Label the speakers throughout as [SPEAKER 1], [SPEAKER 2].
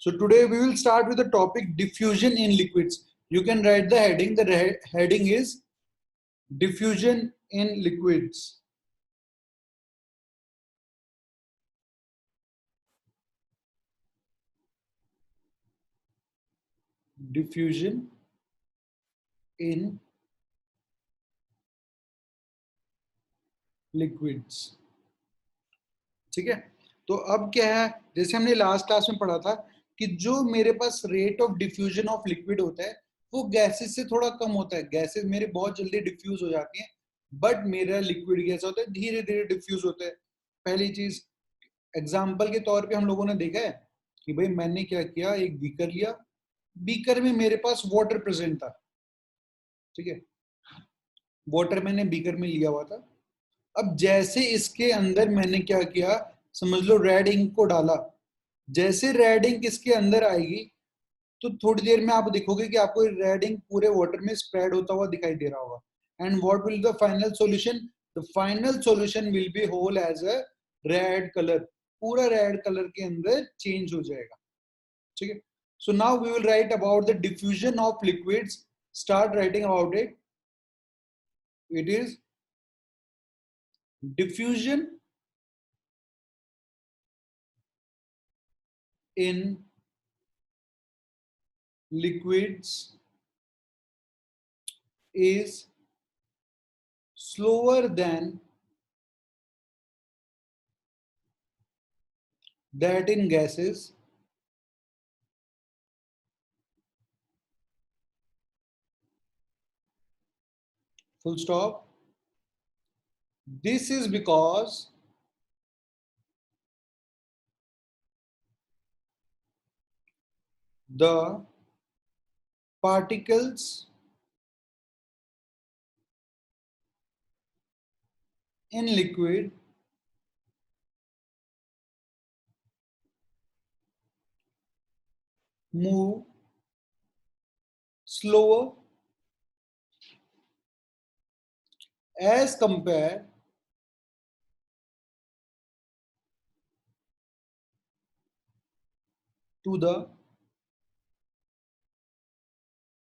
[SPEAKER 1] So today we will start with the topic diffusion in liquids. You can write the heading. The heading is diffusion in liquids. Diffusion in liquids. ठीक है, तो अब क्या है, जैसे हमने last class में पढ़ा था कि जो मेरे पास rate of diffusion of liquid होता है वो गैसेस से थोड़ा कम होता है. गैसेस मेरे बहुत जल्दी डिफ्यूज हो जाती हैं, बट मेरा लिक्विड कैसा होता है, धीरे धीरे डिफ्यूज होता है. पहली चीज, एग्जाम्पल के तौर पे हम लोगों ने देखा है कि भाई मैंने क्या किया, एक बीकर लिया, बीकर में मेरे पास वाटर प्रेजेंट था. ठीक है, वाटर मैंने बीकर में लिया हुआ था. अब जैसे इसके अंदर मैंने क्या किया, समझ लो रेड इंक को डाला. जैसे रेड इंक इसके अंदर आएगी तो थोड़ी देर में आप देखोगे कि आपको रेड इंक पूरे वाटर में स्प्रेड होता हुआ दिखाई दे रहा होगा. And what will the final solution, the final solution will be whole as a red colour. पूरा रेड कलर के अंदर चेंज हो जाएगा. ठीक है, so now we will write about the diffusion of liquids. Start writing about it. It is diffusion in liquids is slower than that in gases full stop. This is because the particles in liquid move slower as compared to the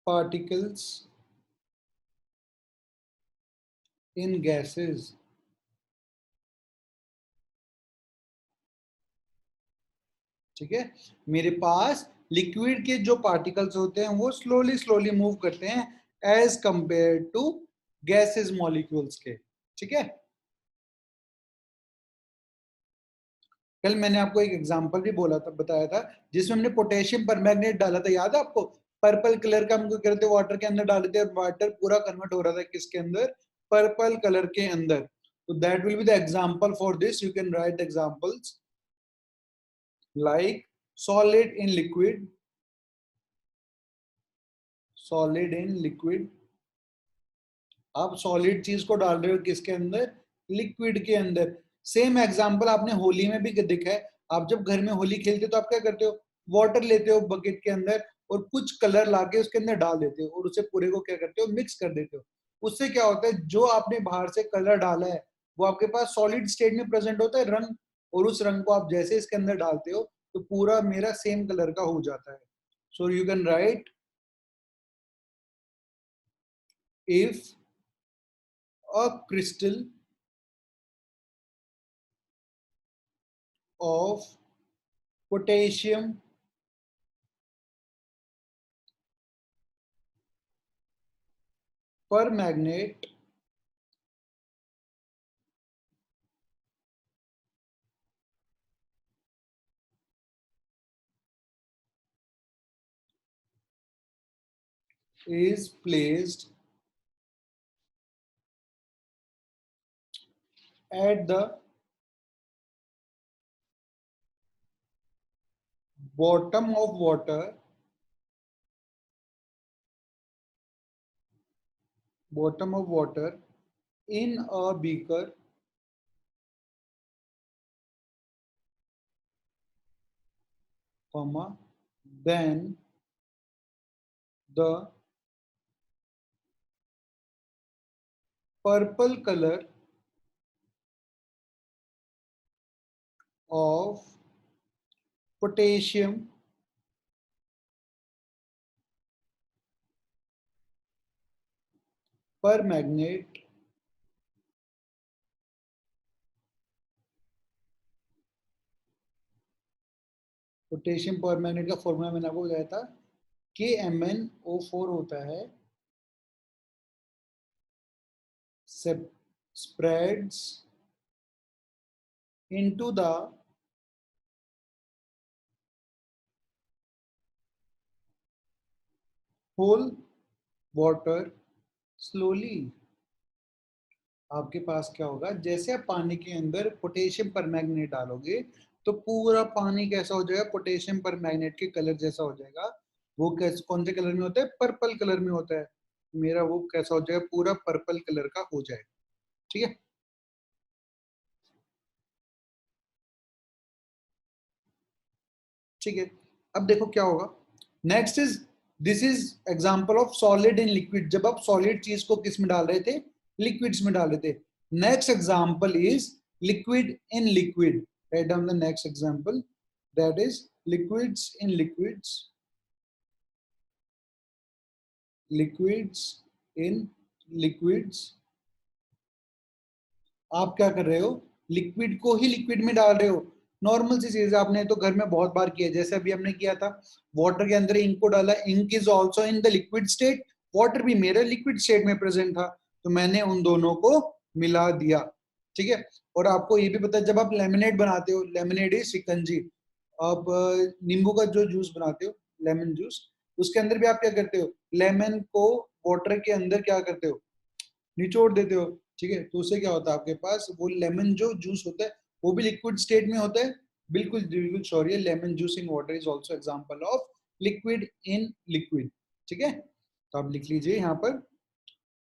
[SPEAKER 1] particles in gases. ठीक है, मेरे पास liquid के जो particles होते हैं वो slowly slowly move करते हैं as compared to gases molecules के. ठीक है, कल मैंने आपको एक एग्जांपल भी बोला था, बताया था, जिसमें हमने पोटेशियम परमैंगनेट डाला था. याद है आपको? पर्पल कलर का हमको करते वाटर के अंदर डाले थे और वाटर पूरा कन्वर्ट हो रहा था किसके अंदर, पर्पल कलर के अंदर. तो that will be the example for this. You can write examples like solid in liquid, solid in liquid. आप सॉलिड चीज को डाल रहे हो किसके अंदर, लिक्विड के अंदर. सेम एग्जांपल आपने होली में भी देखा है. आप जब घर में होली खेलते हो तो आप क्या करते हो, वाटर लेते हो बकेट के अंदर और कुछ कलर लाके उसके अंदर डाल देते हो और उसे पूरे को क्या करते हो, मिक्स कर देते हो. उससे क्या होता है, जो आपने बाहर से कलर डाला है वो आपके पास सॉलिड स्टेट में प्रेजेंट होता है रंग, और उस रंग को आप जैसे इसके अंदर डालते हो तो पूरा मेरा सेम कलर का हो जाता है. So you can write, if a crystal of potassium permanganate is placed at the bottom of water, bottom of water in a beaker, comma, then the purple color of potassium पर magnet potassium पर magnet का formula मैंने आपको बताया था, KMnO4 होता है, spreads into the whole water slowly। आपके पास क्या होगा, जैसे आप पानी के अंदर पोटेशियम परमैंगनेट डालोगे तो पूरा पानी कैसा हो जाएगा, पोटेशियम परमैंगनेट के कलर जैसा हो जाएगा। वो कैसे, कौन से कलर में होता है, पर्पल कलर में होता है। मेरा वो कैसा हो जाएगा, पूरा पर्पल कलर का हो जाएगा। ठीक है, ठीक है। अब देखो क्या होगा, next is, this is example of solid in liquid. जब आप सॉलिड चीज को किस में डाल रहे थे, लिक्विड्स में डाल रहे थे। Next example is liquid in liquid. Write down the next example, that is liquids in liquids. Liquids in liquids. आप क्या कर रहे हो, लिक्विड को ही लिक्विड में डाल रहे हो। नॉर्मल सी चीज, आपने तो घर में बहुत बार किया, जैसे अभी हमने किया था, वाटर के अंदर इंक को डाला, ink is also in the liquid state, water भी मेरे लिक्विड स्टेट में प्रेजेंट था, तो मैंने उन दोनों को मिला दिया। ठीक है, और आपको ये भी पता है, जब आप लेमनेड बनाते हो, लेमनेड इज शिकंजी, आप नींबू का जो जूस बनाते हो, लेमन जूस, उसके अंदर भी आप क्या करते हो, लेमन को वाटर के अंदर क्या करते हो, निचोड़ देते हो। ठीक है, तो उससे क्या होता है, आपके पास वो लेमन जो जूस होता है वो भी लिक्विड स्टेट में होता है। बिल्कुल बिल्कुल sorry, lemon juice in water is also example of liquid in liquid. ठीक है, तो आप लिख लीजिए यहाँ पर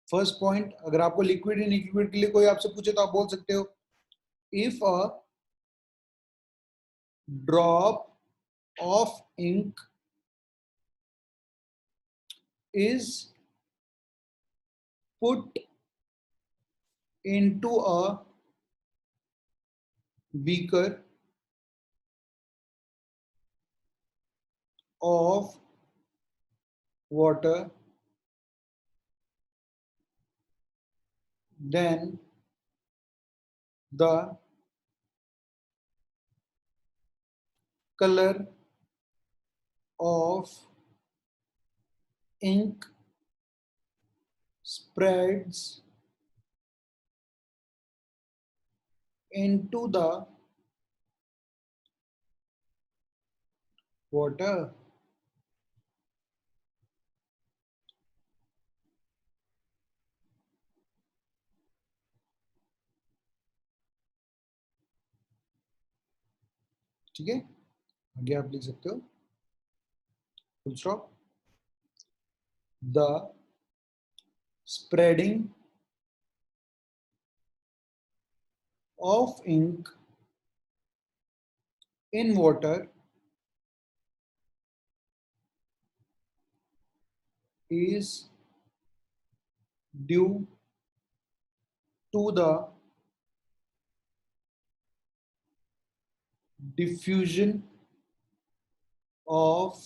[SPEAKER 1] फर्स्ट पॉइंट। अगर आपको लिक्विड इन लिक्विड के लिए कोई आपसे पूछे तो आप बोल सकते हो, if a drop of ink is put into a beaker of water, then the color of ink spreads into the water। ठीक है, आगे आप लिख सकते हो full stop, the spreading of ink in water is due to the diffusion of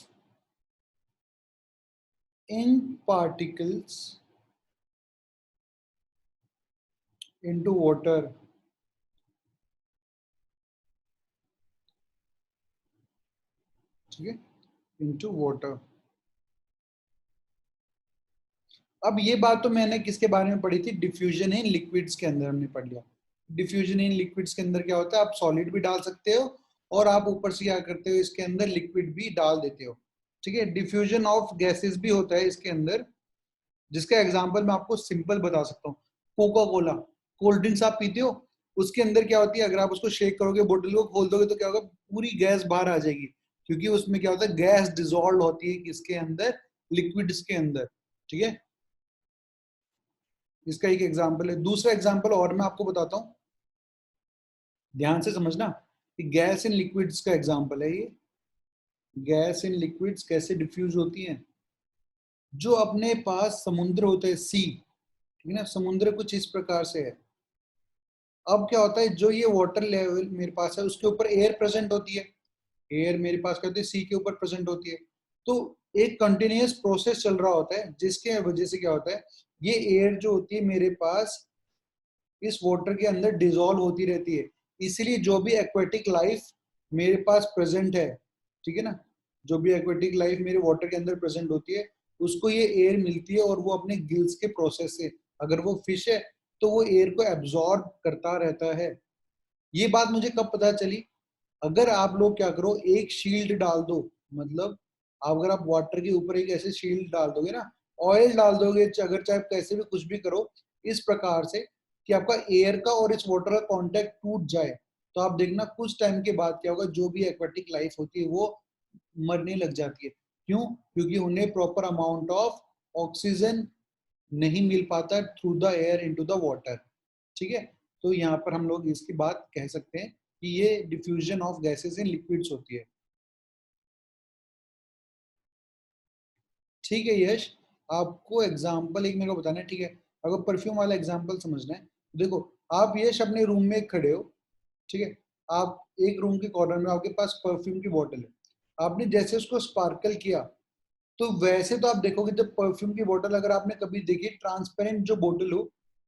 [SPEAKER 1] ink particles into water। ठीक है, into water। अब ये बात तो मैंने किसके बारे में पढ़ी थी, डिफ्यूजन इन लिक्विड्स के अंदर हमने पढ़ लिया। डिफ्यूजन इन लिक्विड्स के अंदर क्या होता है, आप सॉलिड भी डाल सकते हो और आप ऊपर से क्या करते हो, इसके अंदर लिक्विड भी डाल देते हो। ठीक है, डिफ्यूजन ऑफ गैसेस भी होता है इसके अंदर, जिसका एग्जांपल मैं आपको सिंपल बता सकता हूँ। कोका कोला, कोल्ड ड्रिंक्स आप पीते हो, उसके अंदर क्या होती है, अगर आप उसको शेक करोगे, बोतल को खोल दोगे तो क्या होगा, पूरी गैस बाहर आ जाएगी, क्योंकि उसमें क्या होता है, गैस डिजोल्व होती है किसके अंदर, लिक्विड्स के अंदर। ठीक है, इसका एक एग्जांपल है। दूसरा एग्जांपल और मैं आपको बताता हूँ, ध्यान से समझना, कि गैस इन लिक्विड्स का एग्जांपल है ये। गैस इन लिक्विड्स कैसे डिफ्यूज होती हैं, जो अपने पास समुद्र होते हैं, सी, ठीक है ना, समुद्र कुछ इस प्रकार से है। अब क्या होता है, जो ये वाटर लेवल मेरे पास है, उसके ऊपर एयर प्रेजेंट होती है, एयर मेरे पास क्या होती है, सी के ऊपर प्रेजेंट होती है। तो एक कंटिन्यूअस प्रोसेस चल रहा होता है, जिसके वजह से क्या होता है, ये एयर जो होती है मेरे पास इस वाटर के अंदर डिजोल्व होती रहती है। इसलिए जो भी एक्वेटिक लाइफ मेरे पास प्रेजेंट है, ठीक है ना, जो भी एक्वेटिक लाइफ मेरे वाटर के अंदर प्रेजेंट होती है, उसको ये एयर मिलती है और वो अपने गिल्स के प्रोसेस से, अगर वो फिश है तो वो एयर को एब्जॉर्ब करता रहता है। ये बात मुझे कब पता चली, अगर आप लोग क्या करो, एक शील्ड डाल दो, मतलब अगर आप वाटर के ऊपर एक ऐसे शील्ड डाल दोगे ना, ऑयल डाल दोगे, अगर चाहे कैसे भी कुछ भी करो इस प्रकार से कि आपका एयर का और इस वाटर का कांटेक्ट टूट जाए, तो आप देखना कुछ टाइम के बाद क्या होगा, जो भी एक्वेटिक लाइफ होती है वो मरने लग जाती है। क्यों? क्योंकि उन्हें प्रॉपर अमाउंट ऑफ ऑक्सीजन नहीं मिल पाता through the air into the water. ठीक है, तो यहाँ पर हम लोग इसकी बात कह सकते हैं कि ये diffusion of gases in liquids होती है। ठीक है यश, आपको एग्जांपल एक मेरे को बताना है, ठीक है, अगर परफ्यूम वाला एग्जांपल समझना है तो देखो, आप यश अपने रूम में खड़े हो, ठीक है, आप एक रूम के कॉर्नर में आपके पास परफ्यूम की बोतल है, आपने जैसे उसको स्पार्कल किया, तो वैसे तो आप देखोगे जब परफ्यूम की बोतल अगर आपने कभी देखी ट्रांसपेरेंट जो बोतल हो,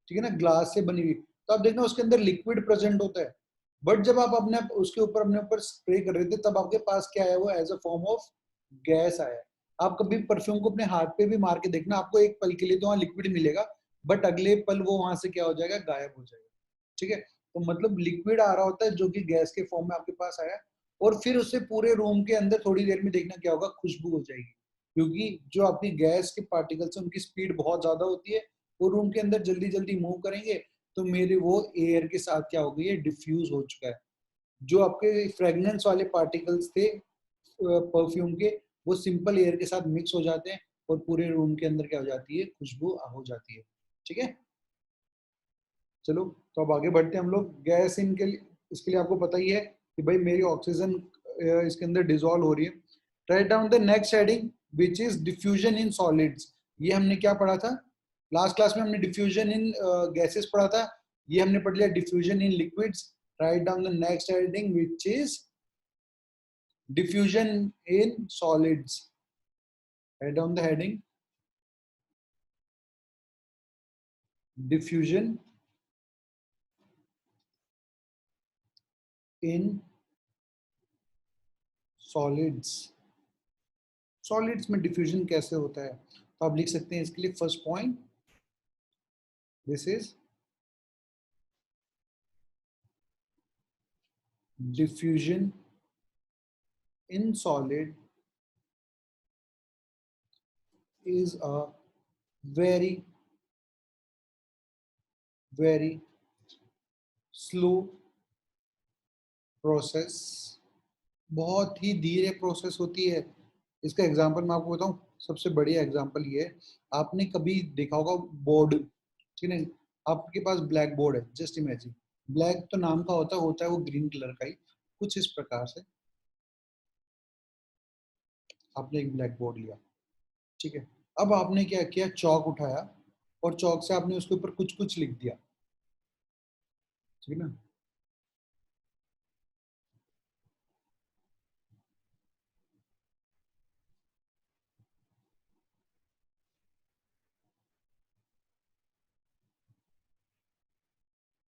[SPEAKER 1] ठीक है ना, ग्लास से बनी हुई, तो आप देखना उसके अंदर लिक्विड प्रेजेंट होता है। बट जब आप अपने उसके ऊपर अपने ऊपर स्प्रे कर रहे थे, तब आपके पास क्या आया, वो as a form of gas आया। आप कभी परफ्यूम को अपने हाथ पे भी मार के देखना, आपको एक पल के लिए तो वहां लिक्विड मिलेगा, बट अगले पल वो वहां से क्या हो जाएगा, गायब हो जाएगा। ठीक है, तो मतलब लिक्विड आ रहा होता है जो कि गैस के फॉर्म में आपके पास आया, और फिर उससे पूरे रूम के अंदर थोड़ी देर में देखना क्या होगा, खुशबू हो जाएगी, क्योंकि जो आपकी गैस के पार्टिकल्स हैं उनकी स्पीड बहुत ज्यादा होती है, वो रूम के अंदर जल्दी जल्दी मूव करेंगे, तो मेरे वो एयर के साथ क्या हो गई है, डिफ्यूज हो चुका है। जो आपके फ्रेगनेंस वाले पार्टिकल्स थे परफ्यूम के, वो सिंपल एयर के साथ मिक्स हो जाते हैं और पूरे रूम के अंदर क्या हो जाती है, खुशबू हो जाती है। ठीक है, चलो तो अब आगे बढ़ते हैं हम लोग। गैस इनके लिए, इसके लिए आपको पता ही है कि भाई मेरी ऑक्सीजन इसके अंदर डिजोल्व हो रही है। Write down the next heading which is diffusion in solids. ये हमने क्या पढ़ा था लास्ट क्लास में, हमने डिफ्यूजन इन गैसेस पढ़ा था, ये हमने पढ़ लिया diffusion in liquids. Write down the next heading which is diffusion in solids. Write down the heading diffusion in solids. Solids में डिफ्यूजन कैसे होता है, तो आप लिख सकते हैं इसके लिए first point, this is diffusion in solid is a very very slow process, बहुत ही धीरे प्रोसेस होती है। इसका एग्जांपल मैं आपको बताऊं, सबसे बढ़िया एग्जांपल ये है, आपने कभी देखा होगा बोर्ड, ठीक है, आपके पास ब्लैक बोर्ड है, जस्ट इमेजिन, ब्लैक तो नाम का होता है वो ग्रीन कलर का ही, कुछ इस प्रकार से आपने एक ब्लैक बोर्ड लिया, ठीक है, अब आपने क्या किया, चौक उठाया और चौक से आपने उसके ऊपर कुछ कुछ लिख दिया, ठीक है ना।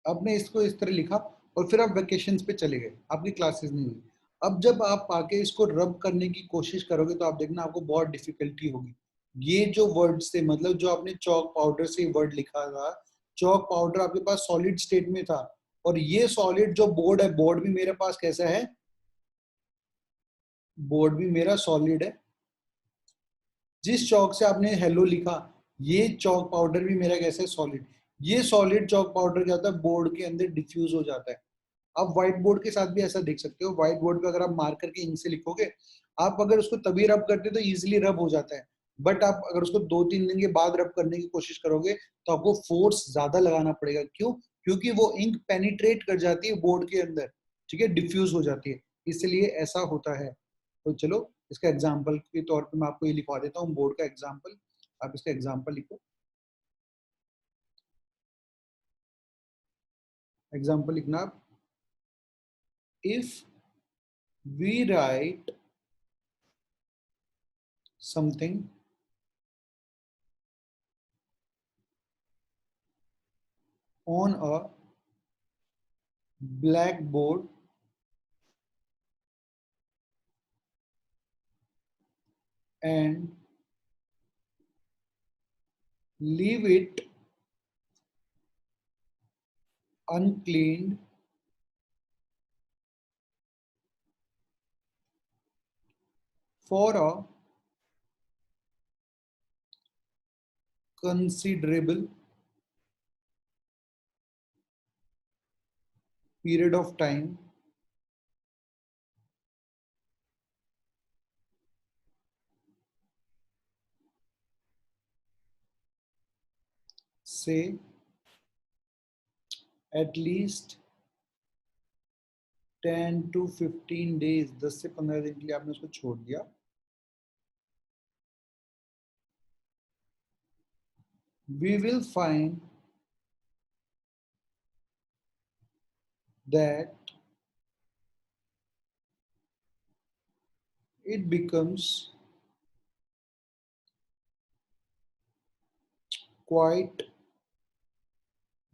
[SPEAKER 1] आपने इसको इस तरह लिखा और फिर आप वेकेशन पे चले गए, आपकी क्लासेस नहीं हुई। अब जब आप आके इसको रब करने की कोशिश करोगे तो आप देखना आपको बहुत डिफिकल्टी होगी। ये जो वर्ड से, मतलब जो आपने चौक पाउडर से वर्ड लिखा था, चौक पाउडर आपके पास सॉलिड स्टेट में था, और ये सॉलिड जो बोर्ड है, बोर्ड भी मेरे पास कैसा है, बोर्ड भी मेरा सॉलिड है। जिस चौक से आपने हेलो लिखा, ये चौक पाउडर भी मेरा कैसा है, सॉलिड। ये सॉलिड चौक पाउडर क्या होता है, बोर्ड के अंदर डिफ्यूज हो जाता है। आप व्हाइट बोर्ड के साथ भी ऐसा देख सकते हो, व्हाइट बोर्ड पे अगर आप मार्कर के इंक से लिखोगे, आप अगर उसको तभी रब करते हो तो इजिली रब हो जाता है, बट आप अगर उसको 2-3 दिन के बाद रब करने की कोशिश करोगे तो आपको फोर्स ज्यादा लगाना पड़ेगा। क्यों? क्योंकि वो इंक पेनिट्रेट कर जाती है बोर्ड के अंदर, ठीक है, डिफ्यूज हो जाती है, इसलिए ऐसा होता है। तो चलो इसका एग्जाम्पल के तौर पर मैं आपको ये लिखवा देता हूँ, बोर्ड का एग्जाम्पल। आप इसका एग्जाम्पल लिखो, एग्जाम्पल लिखना आप, if we write something on a blackboard and leave it uncleaned for a considerable period of time, say at least 10 to 15 days, 10 से 15 दिन के लिए आपने उसको छोड़ दिया, we will find that it becomes quite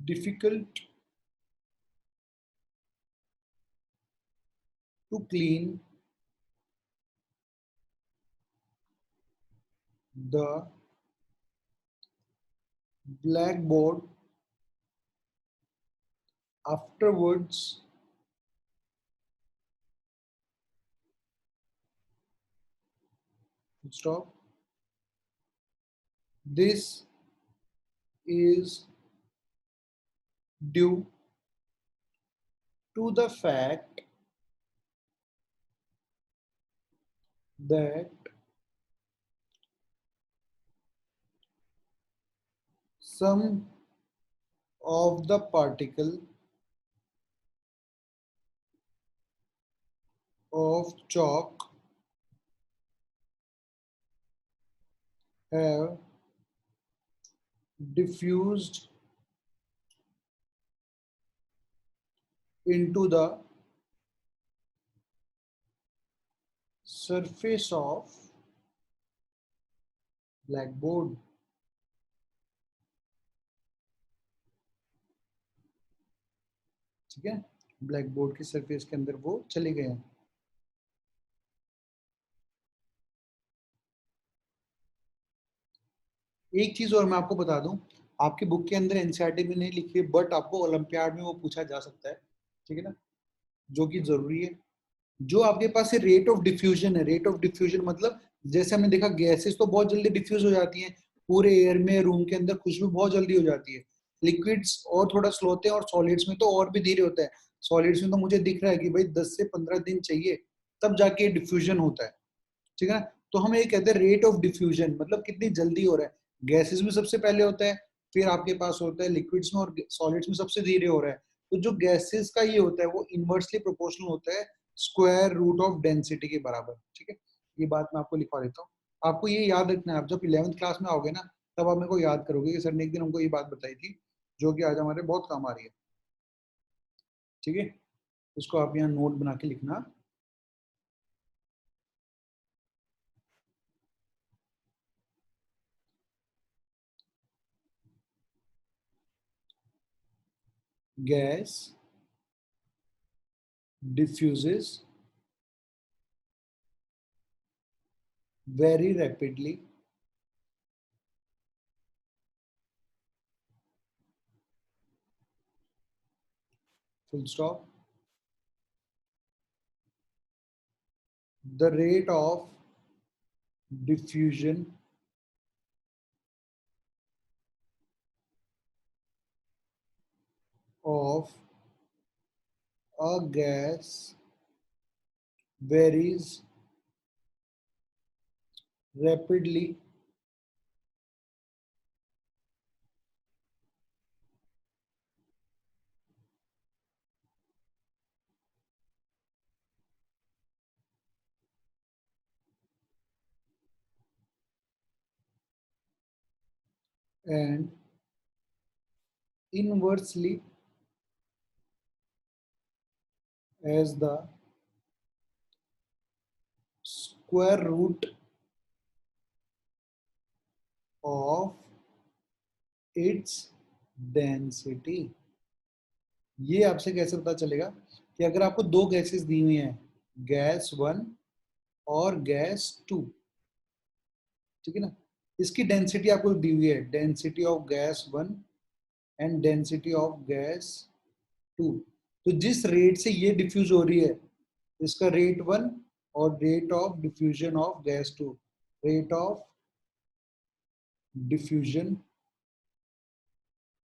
[SPEAKER 1] difficult to clean the blackboard afterwards. Stop. This is due to the fact that some of the particle of chalk have diffused into the surface of blackboard. ठीक है, black board की surface के अंदर वो चले गए हैं। एक चीज और मैं आपको बता दूं, आपकी बुक के अंदर एनसीईआरटी में नहीं लिखी है, बट आपको ओलंपियाड में वो पूछा जा सकता है, ठीक है ना, जो कि जरूरी है। जो आपके पास है रेट ऑफ डिफ्यूजन है, रेट ऑफ डिफ्यूजन मतलब जैसे हमने देखा गैसेस तो बहुत जल्दी डिफ्यूज हो जाती हैं पूरे एयर में, रूम के अंदर खुशबू बहुत जल्दी हो जाती है। लिक्विड्स और थोड़ा स्लो होते हैं और सॉलिड्स में तो और भी धीरे होता है। सॉलिड्स में तो मुझे दिख रहा है कि भाई 10 से 15 दिन चाहिए तब जाके डिफ्यूजन होता है, ठीक है ना। तो हम ये कहते हैं रेट ऑफ डिफ्यूजन, मतलब कितनी जल्दी हो रहा है। गैसेस में सबसे पहले होता है, फिर आपके पास होता है लिक्विड्स में, और सॉलिड्स में सबसे धीरे हो रहा है। तो जो गैसेस का ये होता है वो इनवर्सली प्रोपोर्शनल होता है स्क्वायर रूट ऑफ डेंसिटी के बराबर, ठीक है। ये बात मैं आपको लिखवा देता हूँ। आपको ये याद रखना है, आप जब 11th क्लास में आओगे ना तब आप मेरे को याद करोगे कि सर ने एक दिन हमको ये बात बताई थी, जो कि आज हमारे बहुत काम आ रही है, ठीक है। इसको आप यहाँ नोट बना के लिखना। Gas diffuses very rapidly full stop. The rate of diffusion of a gas varies rapidly and inversely as the square root of its density। ये आपसे कैसे पता चलेगा कि अगर आपको दो गैसेस दी हुई हैं, गैस 1 और गैस 2, ठीक है ना, इसकी डेंसिटी आपको दी हुई है, density of gas 1 and density of gas 2। तो जिस रेट से ये डिफ्यूज हो रही है, इसका रेट 1 और rate of diffusion of gas 2, rate of diffusion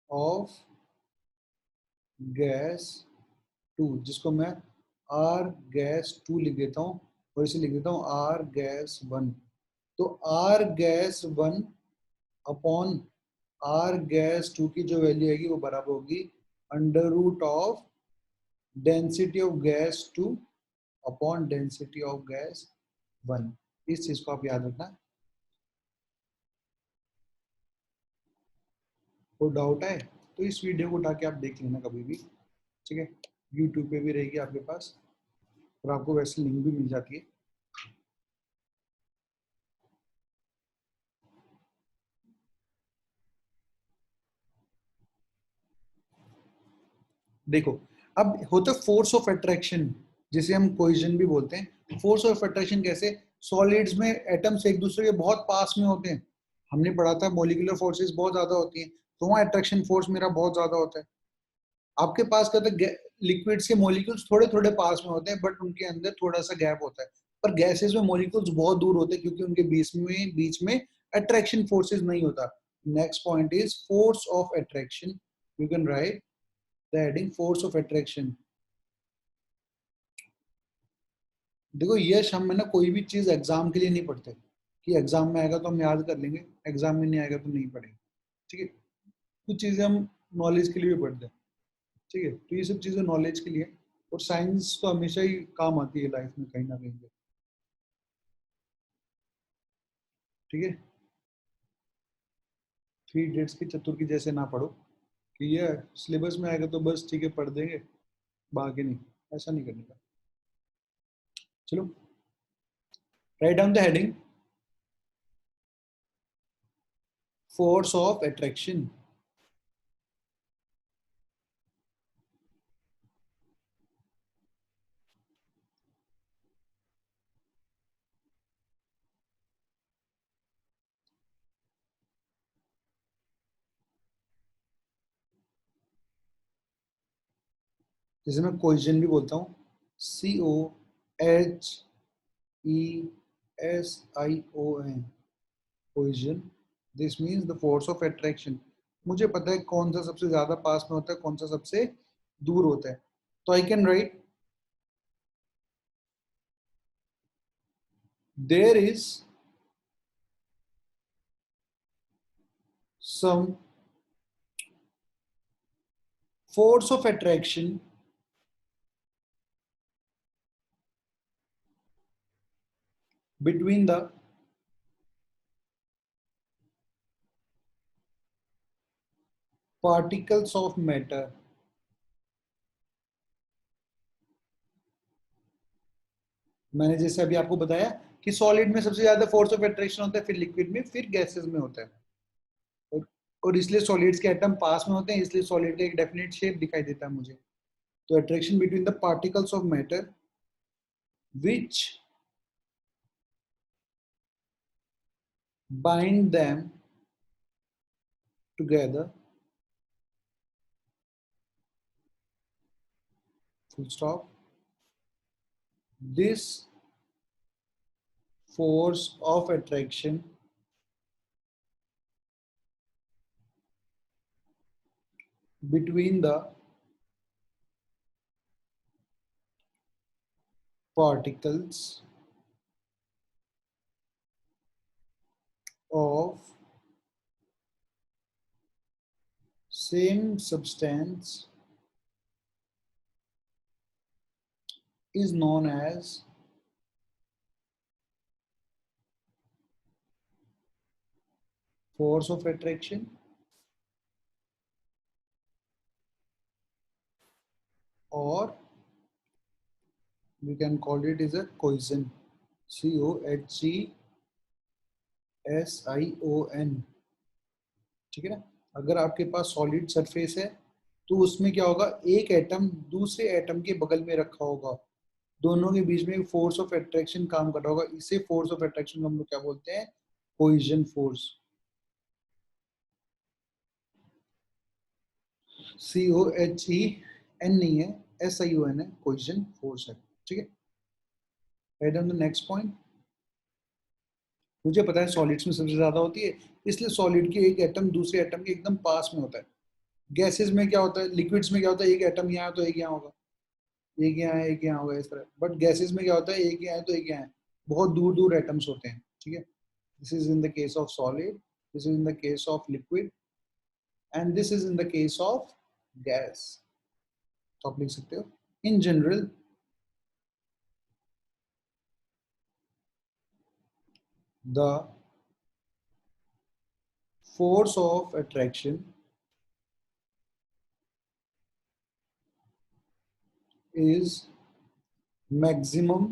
[SPEAKER 1] of gas 2, जिसको मैं आर गैस 2 लिख देता हूँ और इसे लिख देता हूँ आर गैस 1। तो R gas 1 upon R gas 2 की जो वैल्यू आएगी वो बराबर होगी under root of density of gas 2 upon density of gas 1। इस चीज को आप याद रखना। कोई डाउट है तो इस वीडियो को उठा के आप देख लेना कभी भी, ठीक है। यूट्यूब पे भी रहेगी आपके पास और आपको वैसे लिंक भी मिल जाती है। देखो, अब होता है फोर्स ऑफ अट्रैक्शन, जिसे हम कोहेजन भी बोलते हैं। फोर्स ऑफ अट्रैक्शन कैसे, सॉलिड्स में एटम्स एक दूसरे के बहुत पास में होते हैं, हमने पढ़ा था मॉलिक्यूलर फोर्सेस बहुत ज्यादा होती हैं, तो वहाँ अट्रैक्शन फोर्स मेरा बहुत ज्यादा होता है। आपके पास कहते हैं लिक्विड्स के मॉलिक्यूल्स थोड़े थोड़े पास में होते हैं, बट उनके अंदर थोड़ा सा गैप होता है। पर गैसेस में मॉलिक्यूल्स बहुत दूर होते हैं क्योंकि उनके बीच में अट्रैक्शन फोर्सेस नहीं होता। Next point is force of attraction. You can write the heading force of attraction. देखो यश, हम ना कोई भी चीज एग्जाम के लिए नहीं पढ़ते कि एग्जाम में आएगा तो हम याद कर लेंगे, एग्जाम में नहीं आएगा तो नहीं पढ़ेंगे, ठीक है। कुछ चीजें हम नॉलेज के लिए भी पढ़ते हैं, ठीक है। तो ये सब चीजें नॉलेज के लिए, और साइंस तो हमेशा ही काम आती है लाइफ में कहीं ना कहीं पे, ठीक है। थ्री इडियट्स की चतुर की जैसे ना पढ़ो कि ये सिलेबस में आएगा तो बस ठीक है पढ़ देंगे, बाकी नहीं, ऐसा नहीं करने का। चलो, write down the heading force of attraction. जैसे मैं क्वेश्चन भी बोलता हूँ, COHESION, cohesion. This means the force of attraction. मुझे पता है कौन सा सबसे ज्यादा पास में होता है, कौन सा सबसे दूर होता है। तो I can write there is some force of attraction between the particles of matter। मैंने जैसे अभी आपको बताया कि सॉलिड में सबसे ज्यादा फोर्स ऑफ अट्रैक्शन होता है, फिर लिक्विड में, फिर गैसेस में होता है। और, और इसलिए सॉलिड्स के एटम पास में होते हैं, इसलिए सॉलिड का एक डेफिनेट शेप दिखाई देता है मुझे। तो attraction between the particles of matter which bind them together, full stop, this force of attraction between the particles of same substance is known as force of attraction, or we can call it as a cohesion, COHESION। ठीक है ना। अगर आपके पास solid surface है तो उसमें क्या होगा, एक एटम दूसरे एटम के बगल में रखा होगा, दोनों के बीच में फोर्स ऑफ अट्रैक्शन काम कर रहा होगा, इसे फोर्स ऑफ अट्रैक्शन हम लोग क्या बोलते हैं, कोहेजन फोर्स। COHEN नहीं है, SION है, कोहेजन फोर्स है। ठीक है, right on the next point. मुझे पता है सॉलिड्स में सबसे ज्यादा होती है, इसलिए सॉलिड की एक एटम दूसरे एटम के एकदम पास में होता है। गैसेस में क्या होता है, लिक्विड्स में क्या होता है, एक एटम यहाँ है तो एक यहाँ होगा, एक यहाँ है एक यहाँ होगा, इस तरह। बट गैसेस में क्या होता है, एक यहाँ है तो एक यहाँ है, बहुत दूर दूर एटम्स होते हैं। ठीक है, this is in the case of solid, this is in the case of liquid, and this is in the case of gas. तो आप लिख सकते हो, in general the force of attraction is maximum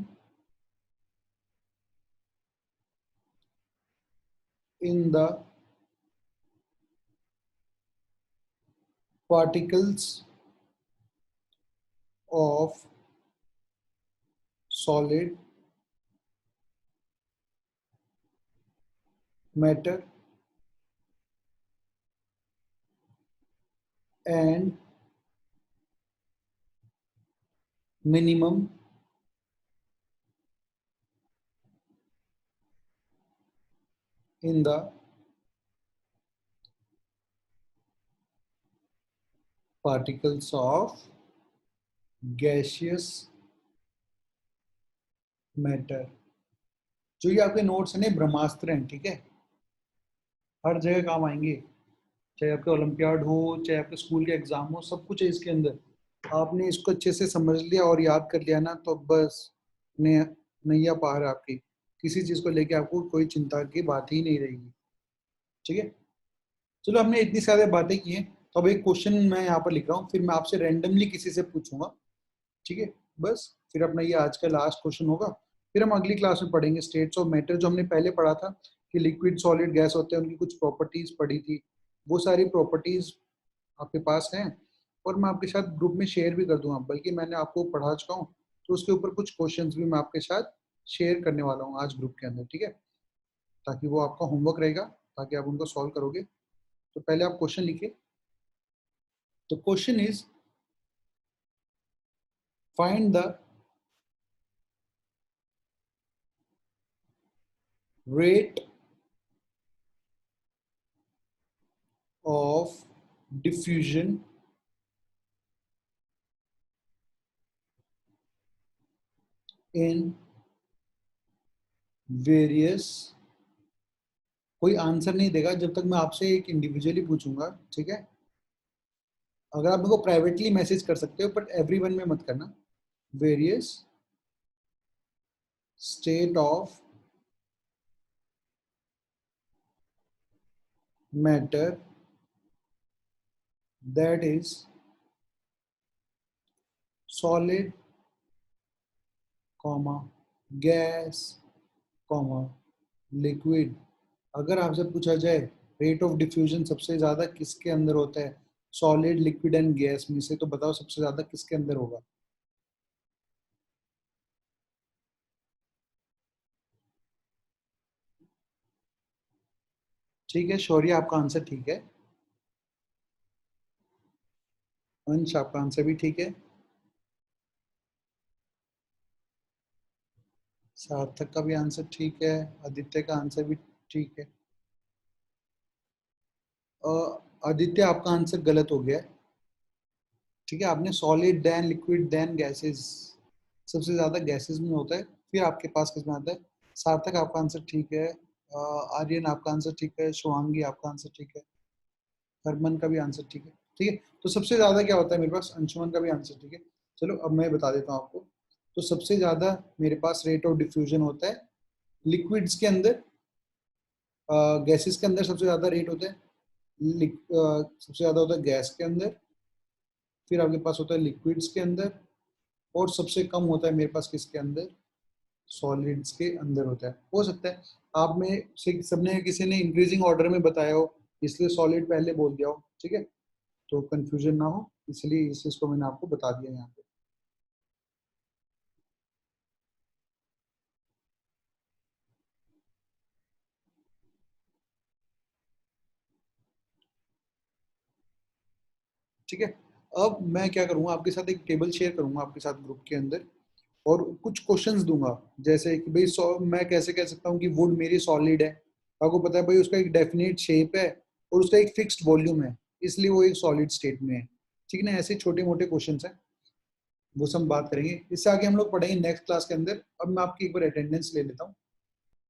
[SPEAKER 1] in the particles of solid matter and minimum in the particles of gaseous matter। जो ये आपके notes हैं ब्रह्मास्त्र हैं, ठीक है, हर जगह काम आएंगे, चाहे आपके ओलंपियाड हो, चाहे आपके स्कूल के एग्जाम हो, सब कुछ है इसके अंदर। आपने इसको अच्छे से समझ लिया और याद कर लिया ना, तो बस नैया पार है आपकी, किसी चीज को लेके आपको कोई चिंता की बात ही नहीं रहेगी। ठीक है, चलो हमने इतनी सारी बातें की हैं, तो अब एक क्वेश्चन मैं यहाँ पर लिख रहा हूँ, फिर मैं आपसे रैंडमली किसी से पूछूंगा। ठीक है, बस फिर अपना ये आज का लास्ट क्वेश्चन होगा, फिर हम अगली क्लास में पढ़ेंगे स्टेट्स ऑफ मैटर। जो हमने पहले पढ़ा था कि लिक्विड सॉलिड गैस होते हैं, उनकी कुछ प्रॉपर्टीज पढ़ी थी, वो सारी प्रॉपर्टीज आपके पास हैं, और मैं आपके साथ ग्रुप में शेयर भी कर दूंगा, बल्कि मैंने आपको पढ़ा चुका हूँ, तो उसके ऊपर कुछ क्वेश्चंस भी मैं आपके साथ शेयर करने वाला हूँ आज ग्रुप के अंदर। ठीक है, ताकि वो आपका होमवर्क रहेगा, ताकि आप उनको सॉल्व करोगे। तो पहले आप क्वेश्चन लिखिए। तो question is, find the rate of diffusion in various। कोई आंसर नहीं देगा जब तक मैं आपसे एक इंडिविजुअली पूछूंगा। ठीक है, अगर आप मेरे को प्राइवेटली मैसेज कर सकते हो, बट एवरीवन में मत करना। Various state of matter that is solid comma gas comma liquid. अगर आपसे पूछा जाए रेट ऑफ डिफ्यूजन सबसे ज्यादा किसके अंदर होता है, सॉलिड लिक्विड एंड गैस में से, तो बताओ सबसे ज्यादा किसके अंदर होगा। ठीक है, शौर्य आपका आंसर ठीक है, अंश आपका आंसर भी ठीक है, सार्थक का भी आंसर ठीक है, आदित्य का आंसर भी ठीक है। आदित्य आपका आंसर गलत हो गया है। ठीक है, आपने solid then liquid then gases, सबसे ज्यादा गैसेस में होता है, फिर आपके पास किसमें आता है। सार्थक आपका आंसर ठीक है, आर्यन आपका आंसर ठीक है, शुभांगी आपका आंसर ठीक है, हरमन का भी आंसर ठीक है। ठीक है, तो सबसे ज्यादा क्या होता है मेरे पास, अंशुमन का भी आंसर ठीक है। चलो अब मैं बता देता हूँ आपको। तो सबसे ज्यादा मेरे पास रेट ऑफ डिफ्यूजन होता है लिक्विड्स के अंदर, गैसेस के अंदर सबसे ज्यादा रेट होता है, सबसे ज्यादा होता है गैस के अंदर, फिर आपके पास होता है लिक्विड्स के अंदर, और सबसे कम होता है मेरे पास किसके अंदर, सॉलिड्स के अंदर होता है। हो सकता है आप में से सबने किसी ने इंक्रीजिंग ऑर्डर में बताया हो, इसलिए सॉलिड पहले बोल दिया हो, ठीक है, तो कंफ्यूजन ना हो, इसलिए इस चीज को मैंने आपको बता दिया यहाँ पे। ठीक है, अब मैं क्या करूंगा, आपके साथ एक टेबल शेयर करूंगा आपके साथ ग्रुप के अंदर, और कुछ क्वेश्चंस दूंगा, जैसे कि भाई मैं कैसे कह सकता हूँ कि वुड मेरी सॉलिड है, आपको पता है भाई उसका एक डेफिनेट शेप है और उसका एक फिक्स्ड वॉल्यूम है, इसलिए वो एक सॉलिड स्टेट में है, ठीक है ना। ऐसे छोटे मोटे क्वेश्चंस हैं, वो सब बात करेंगे, इससे आगे हम लोग पढ़ेंगे नेक्स्ट क्लास के अंदर। अब मैं आपकी एक बार अटेंडेंस ले लेता हूँ।